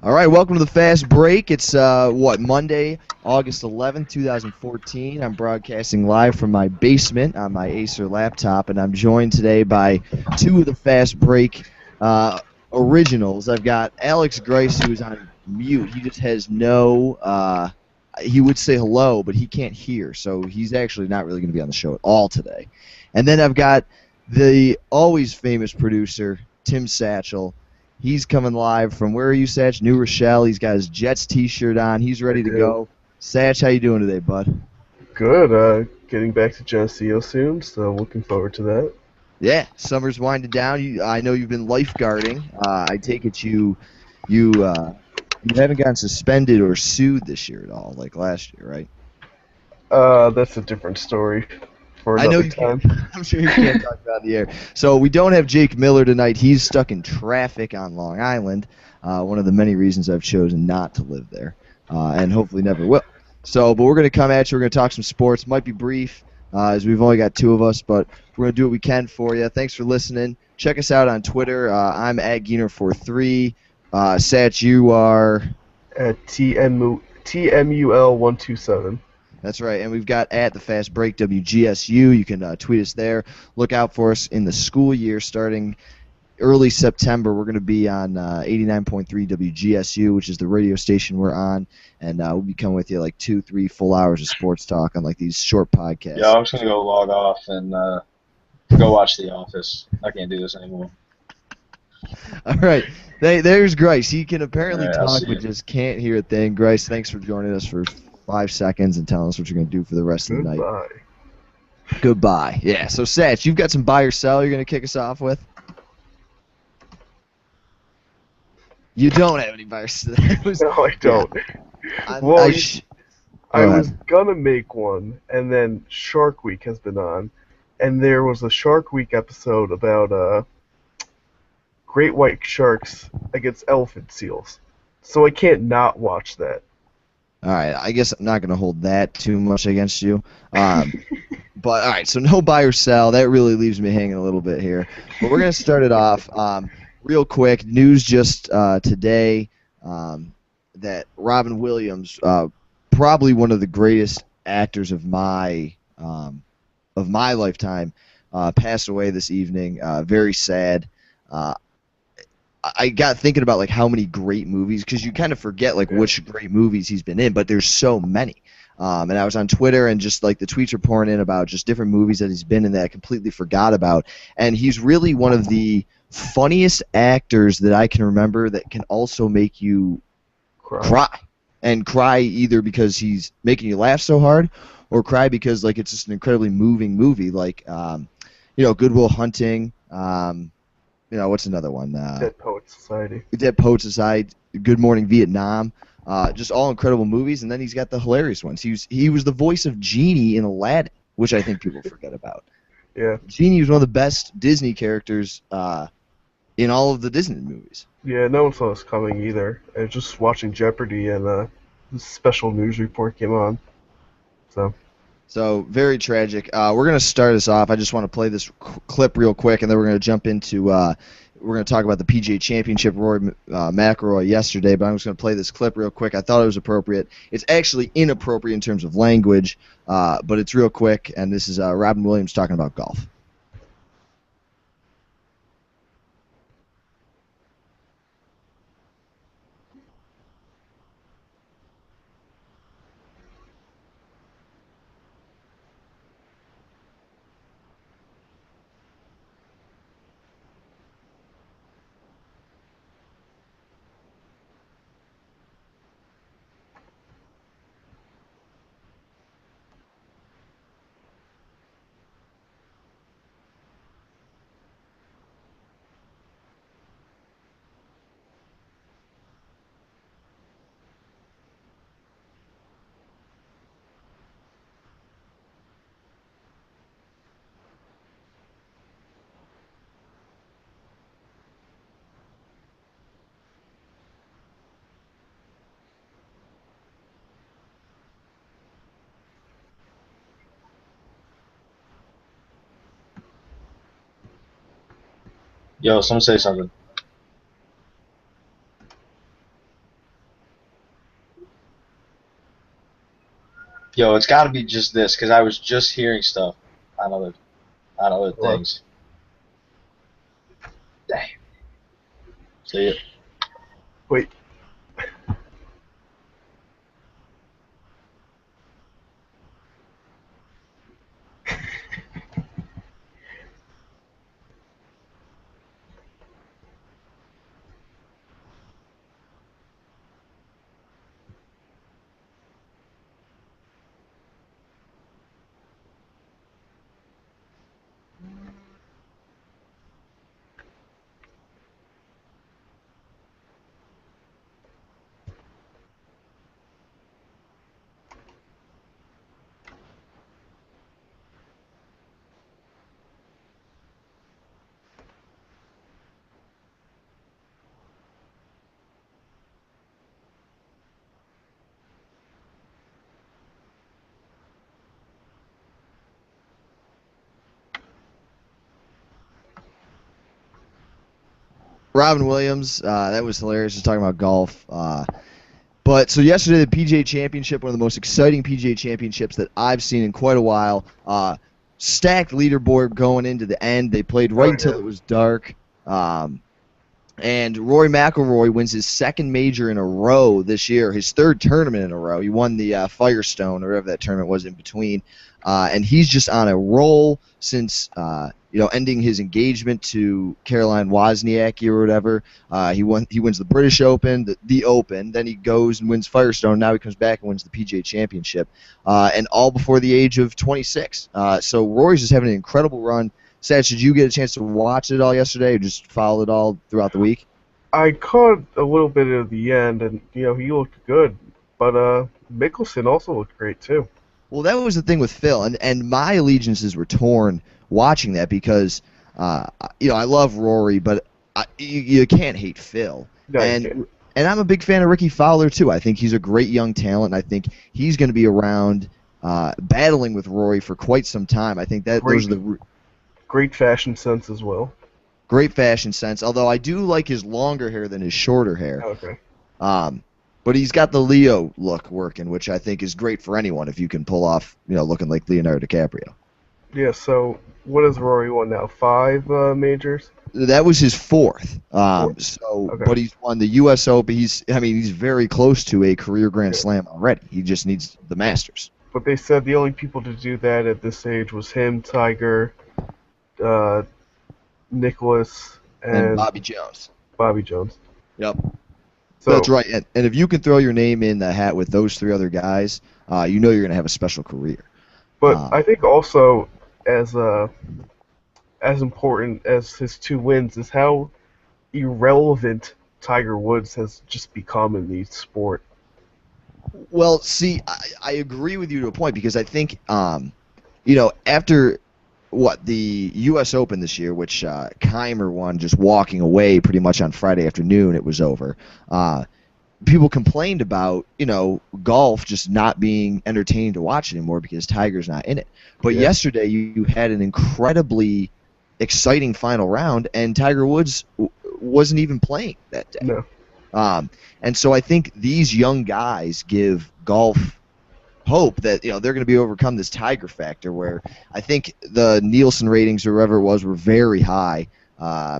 All right, welcome to the Fast Break. It's Monday, August 11th, 2014. I'm broadcasting live from my basement on my Acer laptop, and I'm joined today by two of the Fast Break originals. I've got Alex Grice, who's on mute. He just has no. He would say hello, but he can't hear, so he's actually not really going to be on the show at all today. And then I've got the always famous producer, Tim Satchel. He's coming live from, where are you, Satch? New Rochelle. He's got his Jets t-shirt on. He's ready to go. Satch, how you doing today, bud? Good. Getting back to Geneseo soon, so looking forward to that. Yeah, summer's winding down. I know you've been lifeguarding. I take it you haven't gotten suspended or sued this year at all, like last year, right? That's a different story for I know another you can't. time. I'm sure you can't talk about the air. So we don't have Jake Miller tonight. He's stuck in traffic on Long Island. One of the many reasons I've chosen not to live there, and hopefully never will. So, but we're going to come at you. We're going to talk some sports. Might be brief, as we've only got two of us, but we're going to do what we can for you. Thanks for listening. Check us out on Twitter. I'm at Geener43. Satch, you are. At TMUL127. That's right, and we've got at the Fast Break WGSU. You can tweet us there. Look out for us in the school year starting early September. We're going to be on 89.3 WGSU, which is the radio station we're on, and we'll be coming with you like 2-3 full hours of sports talk on like these short podcasts. Yeah, I'm just gonna go log off and go watch The Office. I can't do this anymore. All right, there's Grice. He can apparently All right, I'll talk, see but you. just can't hear a thing. Grice, thanks for joining us for 5 seconds and telling us what you're going to do for the rest of the night. Goodbye. Goodbye. Yeah, so Satch, you've got some buy or sell you're going to kick us off with? You don't have any buy or sell. No, I don't. I was gonna make one, and then Shark Week has been on, and there was a Shark Week episode about great white sharks against elephant seals. So I can't not watch that. All right, I guess I'm not going to hold that too much against you. But, all right, so no buy or sell. That really leaves me hanging a little bit here. But we're going to start it off real quick. News just today that Robin Williams, probably one of the greatest actors of my lifetime, passed away this evening. Very sad. I got thinking about like how many great movies, because you kind of forget like which great movies he's been in, but there's so many. And I was on Twitter, and just like the tweets are pouring in about just different movies that he's been in that I completely forgot about. And he's really one of the funniest actors that I can remember that can also make you cry. And cry either because he's making you laugh so hard, or cry because like it's just an incredibly moving movie, like Good Will Hunting. What's another one? Dead Poet Society. Dead Poet Society, Good Morning Vietnam. Just all incredible movies, and then he's got the hilarious ones. He was the voice of Genie in Aladdin, which I think people forget about. Yeah. Genie was one of the best Disney characters in all of the Disney movies. Yeah, no one saw this coming either. I was just watching Jeopardy, and this special news report came on. So very tragic. We're going to start us off. I just want to play this clip real quick, and then we're going to jump into we're going to talk about the PGA Championship, Rory McIlroy yesterday, but I'm just going to play this clip real quick. I thought it was appropriate. It's actually inappropriate in terms of language, but it's real quick, and this is Robin Williams talking about golf. Yo, someone say something. Yo, it's got to be just this because I was just hearing stuff on other Well, things. Dang. See it? wait. Robin Williams, that was hilarious. Just talking about golf. But so yesterday, the PGA Championship, one of the most exciting PGA Championships that I've seen in quite a while. Stacked leaderboard going into the end. They played right until it was dark. And Rory McIlroy wins his second major in a row this year, his third tournament in a row. He won the Firestone, or whatever that tournament was in between. And he's just on a roll since ending his engagement to Caroline Wozniacki or whatever. He wins the British Open, the Open. Then he goes and wins Firestone. Now he comes back and wins the PGA Championship, and all before the age of 26. So Rory's just having an incredible run. Satch, did you get a chance to watch it all yesterday, or just follow it all throughout the week? I caught a little bit of the end, and he looked good, but Mickelson also looked great too. Well, that was the thing with Phil, and my allegiances were torn watching that because I love Rory, but you can't hate Phil. No, and I'm a big fan of Ricky Fowler too. I think he's a great young talent, and I think he's going to be around battling with Rory for quite some time. I think that those are the great fashion sense as well. Great fashion sense, although I do like his longer hair than his shorter hair. Okay. But he's got the Leo look working, which I think is great for anyone if you can pull off, looking like Leonardo DiCaprio. Yeah, so what has Rory won now? 5 majors? That was his fourth. Okay. But he's won the U.S. Open. He's very close to a career Grand Slam already. He just needs the Masters. But they said the only people to do that at this age was him, Tiger, Nicholas, and Bobby Jones. Bobby Jones. Yep. So, that's right. And if you can throw your name in the hat with those 3 other guys, you're going to have a special career. But I think also as important as his 2 wins is how irrelevant Tiger Woods has just become in the sport. Well, see, I agree with you to a point because I think, after the U.S. Open this year, which Keimer won just walking away pretty much on Friday afternoon, it was over. People complained about, golf just not being entertaining to watch anymore because Tiger's not in it. But yesterday you had an incredibly exciting final round, and Tiger Woods wasn't even playing that day. No. And so I think these young guys give golf hope that they're going to be overcome this Tiger factor, where I think the Nielsen ratings or whatever it was were very high. I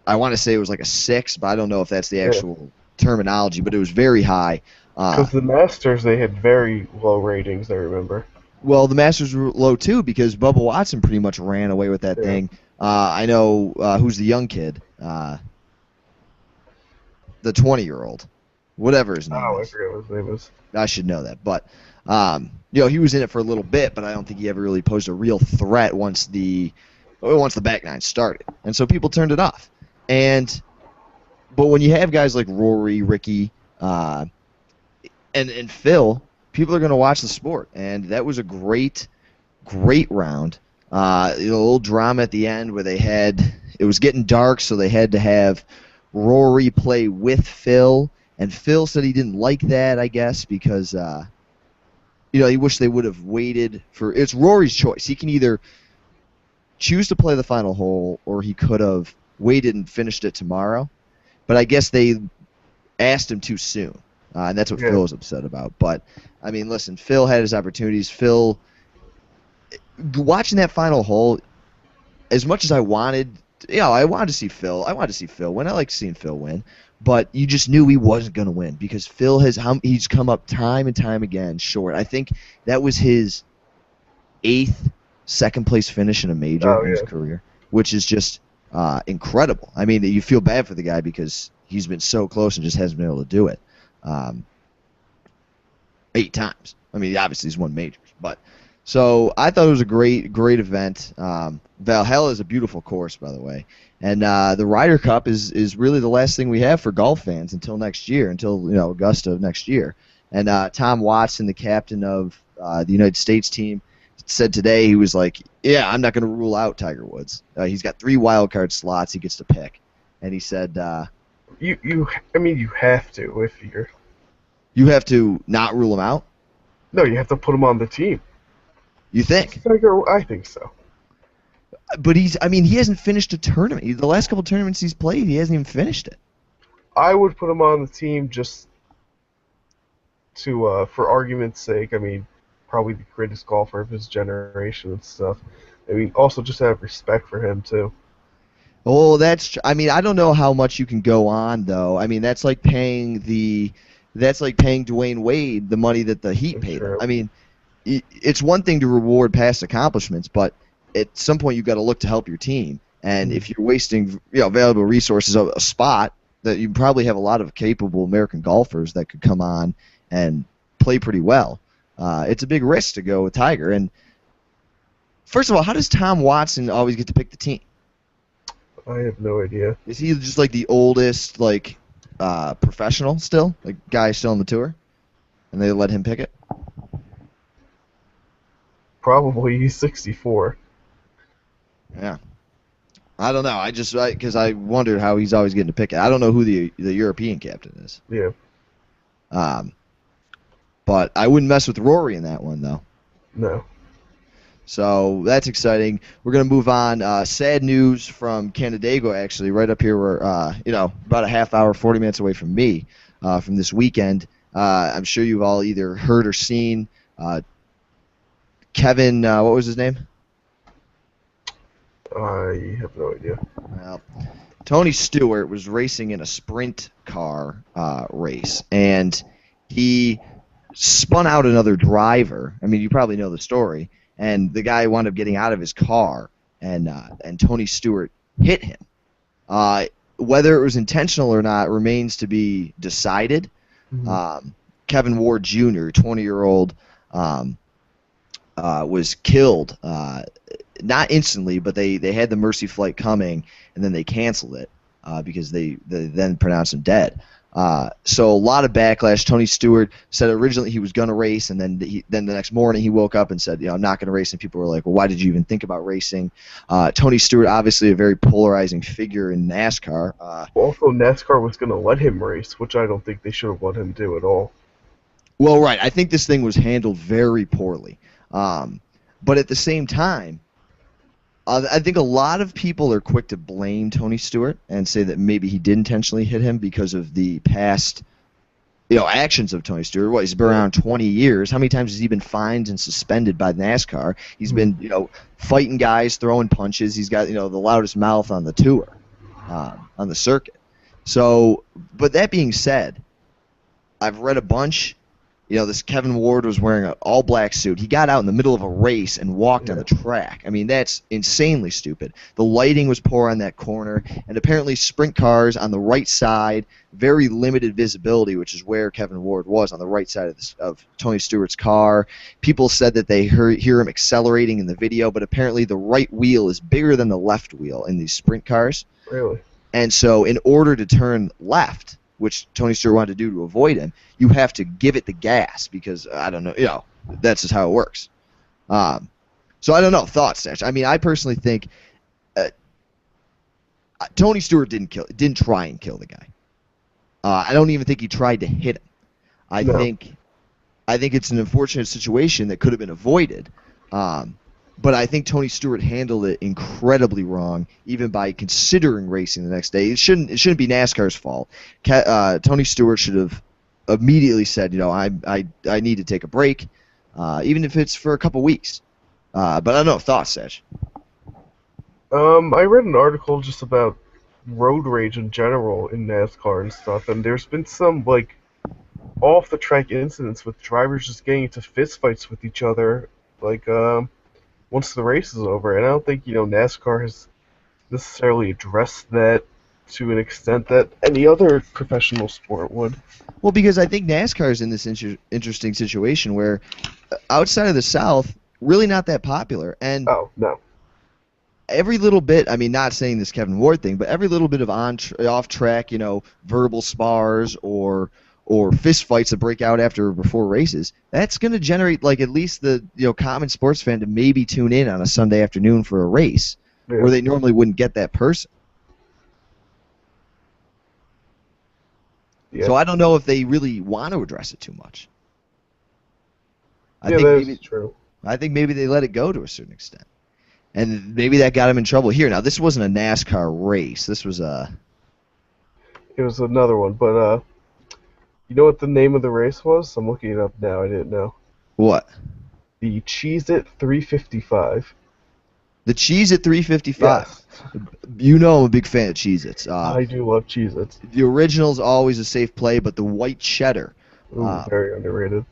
want to say it was like a 6, but I don't know if that's the actual terminology, but it was very high. Because the Masters, they had very low ratings, I remember. Well, the Masters were low too because Bubba Watson pretty much ran away with that thing. I know who's the young kid, the 20-year-old, whatever his name is. I forget what his name is. I should know that, but he was in it for a little bit, but I don't think he ever really posed a real threat once the back nine started, and so people turned it off. But when you have guys like Rory, Ricky, and Phil, people are going to watch the sport, and that was a great round. A little drama at the end where it was getting dark, so they had to have Rory play with Phil, and Phil said he didn't like that, I guess, because he wished they would have waited for. It's Rory's choice. He can either choose to play the final hole, or he could have waited and finished it tomorrow. But I guess they asked him too soon. and that's what Yeah. Phil was upset about. But I mean, listen, Phil had his opportunities. Phil, watching that final hole, as much as I wanted, I wanted to see Phil. I wanted to see Phil win. I like seeing Phil win, but you just knew he wasn't going to win because Phil he's come up time and time again short. I think that was his 8th second place finish in a major in his career, which is just incredible. I mean, you feel bad for the guy because he's been so close and just hasn't been able to do it 8 times. I mean, obviously he's won majors, but so I thought it was a great event. Valhalla is a beautiful course, by the way, and the Ryder Cup is really the last thing we have for golf fans until next year, until Augusta of next year. And Tom Watson, the captain of the United States team, said today he was like, "Yeah, I'm not going to rule out Tiger Woods. He's got 3 wild card slots he gets to pick," and he said, You have to if you're. "You have to not rule him out." No, you have to put him on the team. You think? Tiger, I think so. But he hasn't finished a tournament. The last couple tournaments he's played, he hasn't even finished it. I would put him on the team just to, for argument's sake. I mean, probably the greatest golfer of his generation and stuff. I mean, also just have respect for him too. Oh, I don't know how much you can go on though. I mean, that's like paying Dwayne Wade the money that the Heat paid him. I mean, it's one thing to reward past accomplishments, but at some point you've got to look to help your team. And if you're wasting valuable resources of a spot, that you probably have a lot of capable American golfers that could come on and play pretty well. It's a big risk to go with Tiger. And first of all, how does Tom Watson always get to pick the team? I have no idea. Is he just like the oldest professional still, like guy still on the tour, and they let him pick it? Probably. He's 64. Yeah. I don't know. Because I wondered how he's always getting to pick it. I don't know who the European captain is. Yeah. But I wouldn't mess with Rory in that one, though. No. So that's exciting. We're going to move on. Sad news from Canandaigua, actually, right up here. We're, about a half hour, 40 minutes away from me from this weekend. I'm sure you've all either heard or seen Kevin, what was his name? I have no idea. Well, Tony Stewart was racing in a sprint car race, and he spun out another driver. I mean, you probably know the story. And the guy wound up getting out of his car, and Tony Stewart hit him. Whether it was intentional or not remains to be decided. Mm-hmm. Kevin Ward Jr., 20-year-old, was killed. Not instantly, but they had the mercy flight coming, and then they canceled it because they then pronounced him dead. So a lot of backlash. Tony Stewart said originally he was going to race, and then the next morning he woke up and said, I'm not going to race. And people were like, well, why did you even think about racing? Tony Stewart, obviously a very polarizing figure in NASCAR. Also, NASCAR was going to let him race, which I don't think they should have let him do at all. Well, right. I think this thing was handled very poorly. But at the same time, I think a lot of people are quick to blame Tony Stewart and say that maybe he did intentionally hit him because of the past, actions of Tony Stewart. What, he's been around 20 years. How many times has he been fined and suspended by NASCAR? He's been, fighting guys, throwing punches. He's got, the loudest mouth on the tour, on the circuit. So, but that being said, I've read a bunch. This Kevin Ward was wearing an all-black suit. He got out in the middle of a race and walked on the track. I mean, that's insanely stupid. The lighting was poor on that corner, and apparently sprint cars on the right side, very limited visibility, which is where Kevin Ward was, on the right side of Tony Stewart's car. People said that they hear him accelerating in the video, but apparently the right wheel is bigger than the left wheel in these sprint cars. Really? And so in order to turn left, which Tony Stewart wanted to do to avoid him, you have to give it the gas because, I don't know, that's just how it works. So I don't know. Thoughts, Stash? I mean, I personally think Tony Stewart didn't try and kill the guy. I don't even think he tried to hit him. I think it's an unfortunate situation that could have been avoided. But I think Tony Stewart handled it incredibly wrong, even by considering racing the next day. It shouldn't be NASCAR's fault. Tony Stewart should have immediately said, I need to take a break, even if it's for a couple weeks. But I don't know. Thoughts, Sash? I read an article just about road rage in general in NASCAR and stuff, and there's been some like off the track incidents with drivers just getting into fistfights with each other, like once the race is over. And I don't think NASCAR has necessarily addressed that to an extent that any other professional sport would. Well, because I think NASCAR is in this interesting situation where outside of the South, really not that popular. And Oh, no. every little bit, I mean, not saying this Kevin Ward thing, but every little bit of off track, verbal spars or fist fights that break out after or before races, that's going to generate like at least the common sports fan to maybe tune in on a Sunday afternoon for a race where they normally wouldn't get that person. Yeah. So I don't know if they really want to address it too much. I Yeah, think that's maybe, true. I think maybe they let it go to a certain extent. And maybe that got him in trouble here. Now, this wasn't a NASCAR race. This was a... It was another one, but you know what the name of the race was? I'm looking it up now. I didn't know. What? The Cheez-It 355. The Cheez-It 355. Yes. I'm a big fan of Cheez-Its. I do love Cheez-Its. The original's always a safe play, but the white cheddar... Ooh, very underrated.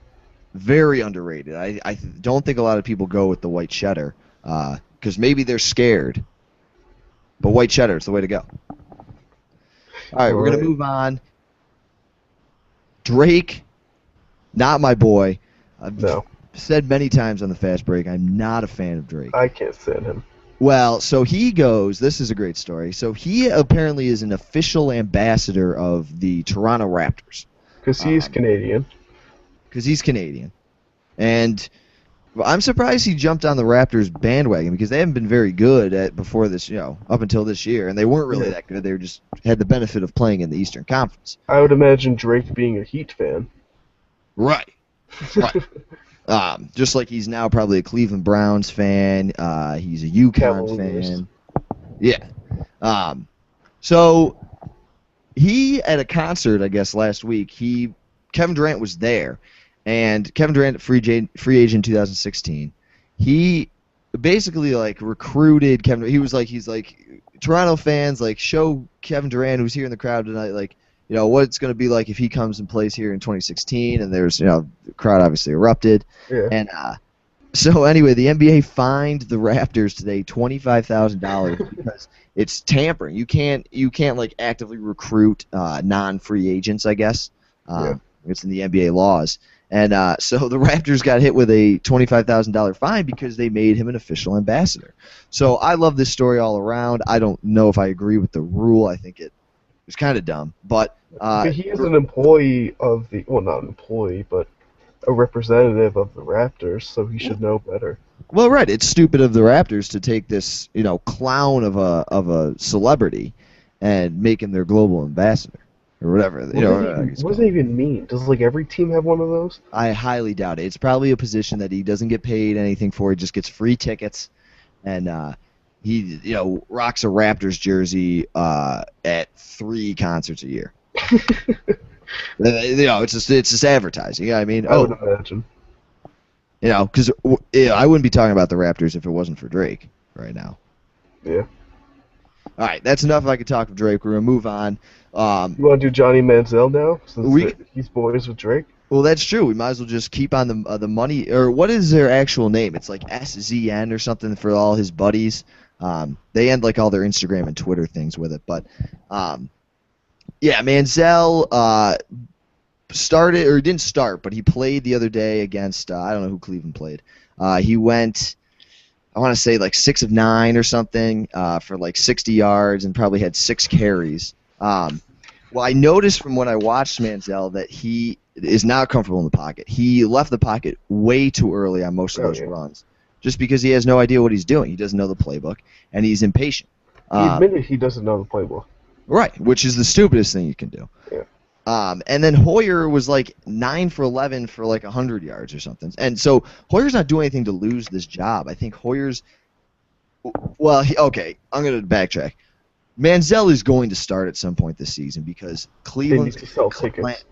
Very underrated. I don't think a lot of people go with the white cheddar because maybe they're scared. But white cheddar is the way to go. All right, we're going to move on. Drake, not my boy. I've said many times on the Fast Break, I'm not a fan of Drake. I can't stand him. Well, so he goes, this is a great story. So he apparently is an official ambassador of the Toronto Raptors. Because he's Canadian. Because he's Canadian. And I'm surprised he jumped on the Raptors bandwagon because they haven't been very good before this, up until this year. And they weren't really that good. They were just had the benefit of playing in the Eastern Conference. I would imagine Drake being a Heat fan. Right. Just like he's now probably a Cleveland Browns fan. He's a UConn fan. Yeah. So he, at a concert, I guess, last week, Kevin Durant was there. And Kevin Durant, free agent 2016, he basically recruited Kevin. He's like Toronto fans show Kevin Durant, who's here in the crowd tonight, what it's going to be like if he comes and plays here in 2016. And there's the crowd obviously erupted. Yeah. And so anyway, the NBA fined the Raptors today $25,000 because it's tampering. You can't actively recruit non-free agents, I guess. It's in the NBA laws. And so the Raptors got hit with a $25,000 fine because they made him an official ambassador. So I love this story all around. I don't know if I agree with the rule. I think it's kind of dumb. But he is an employee of the, well, not an employee, but a representative of the Raptors, so he should know better. Well, right. It's stupid of the Raptors to take this, clown of a celebrity and make him their global ambassador. Or whatever. What does that even mean? Does every team have one of those? I highly doubt it. It's probably a position that he doesn't get paid anything for. He just gets free tickets, and he rocks a Raptors jersey at 3 concerts a year. It's just advertising. You know what I mean? I would imagine. Because I wouldn't be talking about the Raptors if it wasn't for Drake right now. Yeah. All right, that's enough. If I could talk with Drake, we're gonna move on. You want to do Johnny Manziel now? Since he's boys with Drake. Well, that's true. We might as well just keep on the money. Or what is their actual name? It's like SZN or something for all his buddies. They end all their Instagram and Twitter things with it. But Manziel started or didn't start, but he played the other day against I don't know who Cleveland played. He went, I want to say 6 of 9 or something for 60 yards and probably had 6 carries. Well, I noticed from when I watched Manziel that he is not comfortable in the pocket. He left the pocket way too early on most of those runs, just because he has no idea what he's doing. He doesn't know the playbook, and he's impatient. He admitted he doesn't know the playbook. Right, which is the stupidest thing you can do. Yeah. And then Hoyer was 9 for 11 for 100 yards or something. And so Hoyer's not doing anything to lose this job. I think Hoyer's – well, okay, I'm going to backtrack. Manziel is going to start at some point this season because Cleveland's going to sell tickets.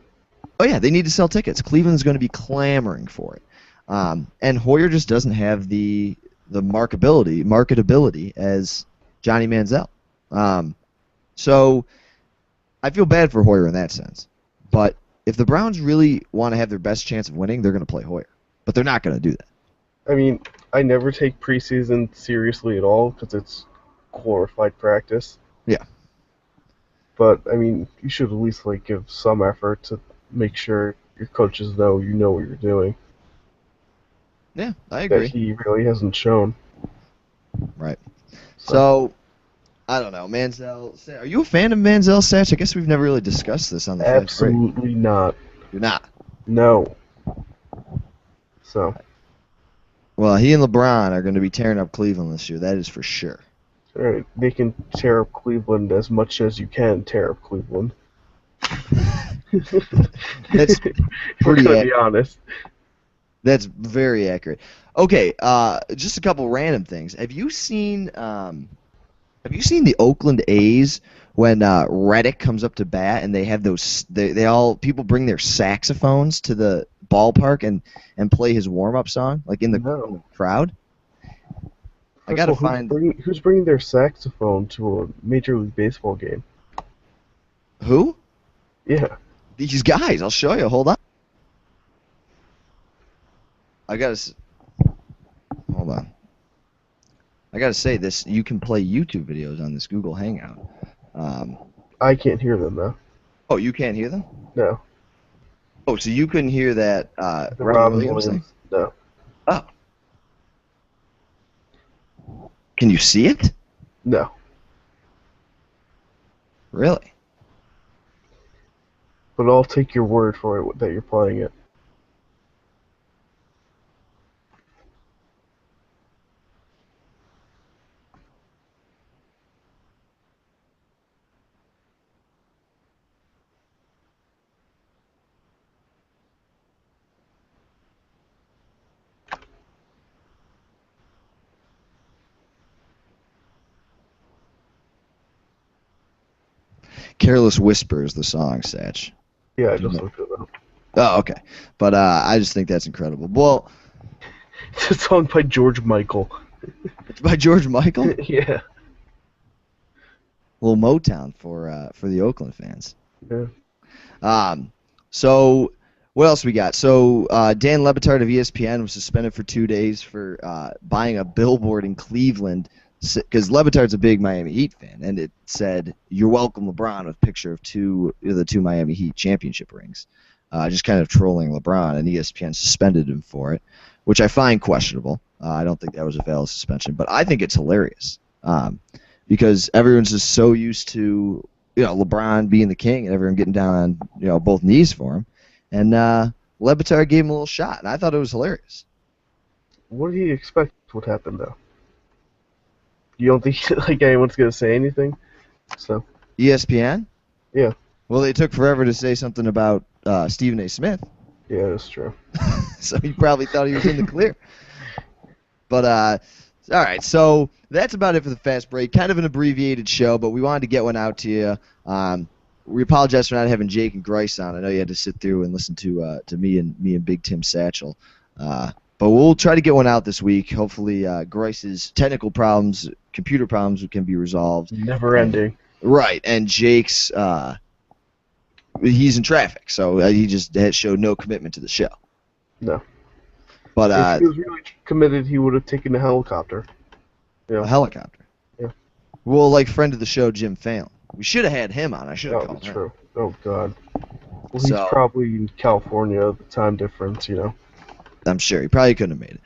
Oh yeah, they need to sell tickets. Cleveland's going to be clamoring for it, and Hoyer just doesn't have the marketability as Johnny Manziel. So I feel bad for Hoyer in that sense. But if the Browns really want to have their best chance of winning, they're going to play Hoyer. But they're not going to do that. I mean, I never take preseason seriously at all because it's glorified practice. Yeah. But I mean, you should at least like give some effort to make sure your coaches know you know what you're doing. Yeah, I agree. That he really hasn't shown. Right. So I don't know, Manziel. Are you a fan of Manziel, Satch? I guess we've never really discussed this on the Fast Break. Absolutely not. You're not. No. So. Well, he and LeBron are going to be tearing up Cleveland this year. That is for sure. Right. They can tear up Cleveland as much as you can tear up Cleveland. That's pretty. To be honest. That's very accurate. Okay, just a couple random things. Have you seen the Oakland A's when Reddick comes up to bat and they have those they all people bring their saxophones to the ballpark and play his warm-up song like in the crowd? I gotta find who's bringing their saxophone to a Major League Baseball game. Who? Yeah. These guys. I'll show you. Hold on. Hold on. I gotta say this. You can play YouTube videos on this Google Hangout. I can't hear them though. Oh, you can't hear them? No. Oh, so you couldn't hear that? The Robin Williams thing? No. Oh. Can you see it? No. Really? But I'll take your word for it that you're playing it. Careless Whisper is the song, Satch. Yeah, I just looked it up. Oh, okay. But I just think that's incredible. Well, it's a song by George Michael. It's by George Michael? Yeah. A little Motown for the Oakland fans. Yeah. So what else we got? So Dan Lebitard of ESPN was suspended for 2 days for buying a billboard in Cleveland because Lebitard's a big Miami Heat fan, and it said "You're welcome, LeBron" with a picture of the two Miami Heat championship rings. Just kind of trolling LeBron, and ESPN suspended him for it, which I find questionable. I don't think that was a valid suspension, but I think it's hilarious because everyone's just so used to LeBron being the king and everyone getting down on both knees for him, and Lebitard gave him a little shot, and I thought it was hilarious. What do you expect would happen though? You don't think like anyone's gonna say anything? So. ESPN? Yeah. Well, they took forever to say something about Stephen A. Smith. Yeah, that's true. So he probably thought he was in the clear. But, all right, so that's about it for the Fast Break. Kind of an abbreviated show, but we wanted to get one out to you. We apologize for not having Jake and Grice on. I know you had to sit through and listen to me and Big Tim Satchel. But we'll try to get one out this week. Hopefully Grice's technical problems, computer problems can be resolved. Never ending. Right, and Jake's he's in traffic, so he just showed no commitment to the show. No. But if he was really committed, he would have taken a helicopter. A helicopter? Yeah. Well, like friend of the show, Jim Fallon. We should have had him on. I should have called him. True. Oh, God. Well, he's probably in California, the time difference, I'm sure. He probably couldn't have made it.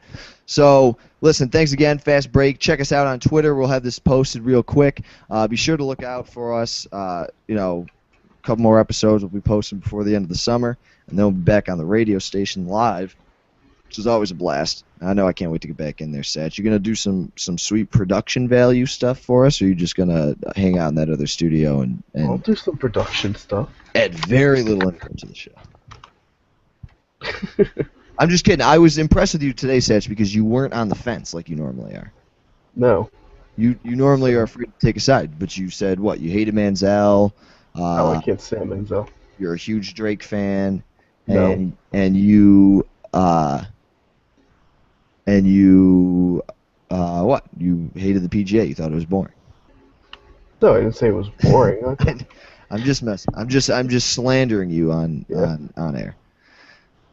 So, listen, thanks again, Fast Break. Check us out on Twitter. We'll have this posted real quick. Be sure to look out for us. A couple more episodes will be posted before the end of the summer, and then we'll be back on the radio station live, which is always a blast. I know I can't wait to get back in there, Satch. You going to do some sweet production value stuff for us, or are you just going to hang out in that other studio and I'll do some production stuff. Add very little income to the show? I'm just kidding. I was impressed with you today, Satch, because you weren't on the fence like you normally are. No. You normally are afraid to take a side, but you said what? You hated Manziel. I can't stand Manziel. you're a huge Drake fan, No. and you what? You hated the PGA. You thought it was boring. No, I didn't say it was boring. I'm just messing. I'm just slandering you Yeah. on air.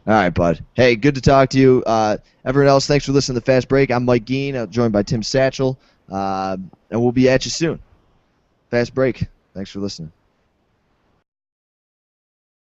All right, bud. Hey, good to talk to you. Everyone else, thanks for listening to Fast Break. I'm Mike Geen, joined by Tim Satchel, and we'll be at you soon. Fast Break. Thanks for listening.